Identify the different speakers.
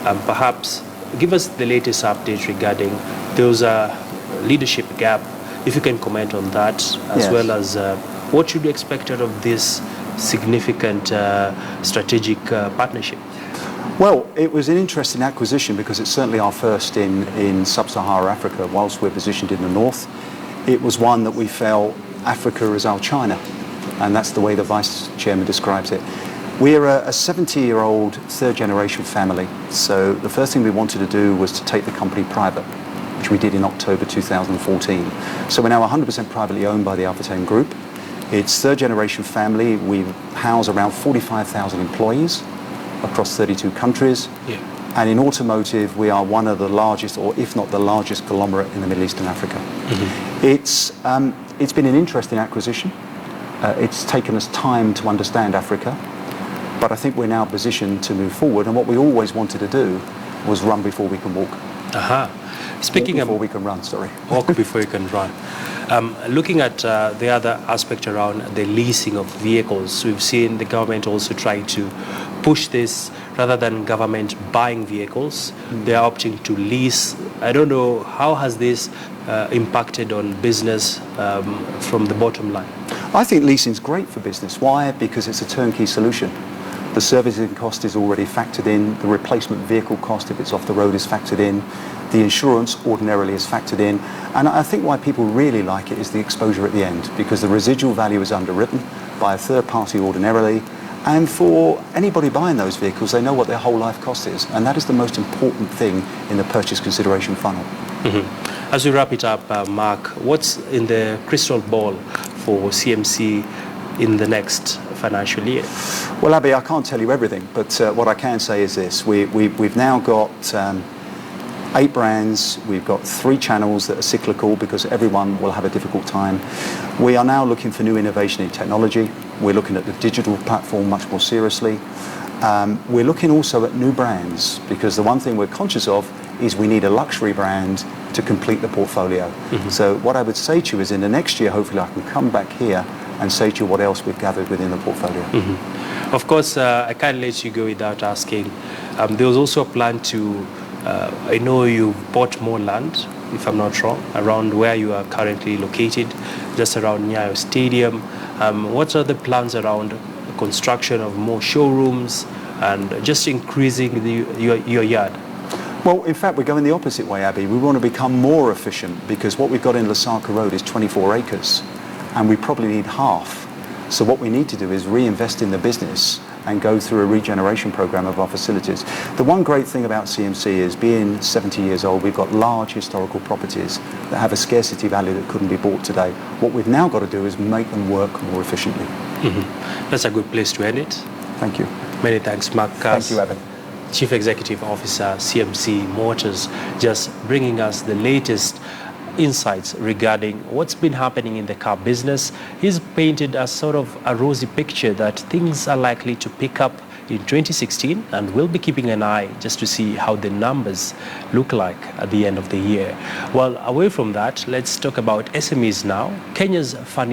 Speaker 1: Perhaps give us the latest update regarding those leadership gap, if you can comment on that, as well as what should be expected of this significant strategic partnership.
Speaker 2: Well, it was an interesting acquisition because it's certainly our first in sub-Saharan Africa. Whilst we're positioned in the north, it was one that we felt Africa is our China, and that's the way the Vice Chairman describes it. We're a 70-year-old third-generation family, so the first thing we wanted to do was to take the company private, which we did in October 2014. So we're now 100% privately owned by the Alphatane Group. It's third-generation family. We house around 45,000 employees across 32 countries.
Speaker 1: Yeah.
Speaker 2: And in automotive, we are one of the largest, or if not the largest, conglomerate in the Middle East and Africa. It's been an interesting acquisition. It's taken us time to understand Africa, but I think we're now positioned to move forward. And what we always wanted to do was run before we can walk.
Speaker 1: Speaking
Speaker 2: walk before we can run, sorry.
Speaker 1: Walk before you can run. Looking at the other aspect around the leasing of vehicles, we've seen the government also trying to push this rather than government buying vehicles. They are opting to lease. I don't know, how has this impacted on business from the bottom line?
Speaker 2: I think leasing is great for business. Why? Because it's a turnkey solution. The servicing cost is already factored in. The replacement vehicle cost, if it's off the road, is factored in. The insurance ordinarily is factored in. And I think why people really like it is the exposure at the end, because the residual value is underwritten by a third party ordinarily. And for anybody buying those vehicles, they know what their whole life cost is. And that is the most important thing in the purchase consideration funnel.
Speaker 1: As we wrap it up, Mark, what's in the crystal ball for CMC in the next financial year?
Speaker 2: Well, Abby, I can't tell you everything, but what I can say is this. We've now got 8 brands. We've got 3 channels that are cyclical because everyone will have a difficult time. We are now looking for new innovation in technology. We're looking at the digital platform much more seriously. We're looking also at new brands, because the one thing we're conscious of is we need a luxury brand to complete the portfolio. So what I would say to you is in the next year, hopefully I can come back here and say to you what else we've gathered within the portfolio.
Speaker 1: Of course, I can't let you go without asking. There was also a plan to, I know you bought more land, if I'm not wrong, around where you are currently located, just around Nyayo Stadium. What are the plans around construction of more showrooms and just increasing your yard?
Speaker 2: Well, in fact, we're going the opposite way, Abby. We want to become more efficient, because what we've got in Lasaka Road is 24 acres, and we probably need half. So what we need to do is reinvest in the business and go through a regeneration program of our facilities. The one great thing about CMC is, being 70 years old, we've got large historical properties that have a scarcity value that couldn't be bought today. What we've now got to do is make them work more efficiently.
Speaker 1: That's a good place to end it.
Speaker 2: Thank you.
Speaker 1: Many thanks, Mark.
Speaker 2: Thank you, Evan.
Speaker 1: Chief Executive Officer, CMC Motors, just bringing us the latest insights regarding what's been happening in the car business. He's painted a sort of a rosy picture that things are likely to pick up in 2016, and we'll be keeping an eye just to see how the numbers look like at the end of the year. Well, away from that, let's talk about SMEs now. Kenya's furniture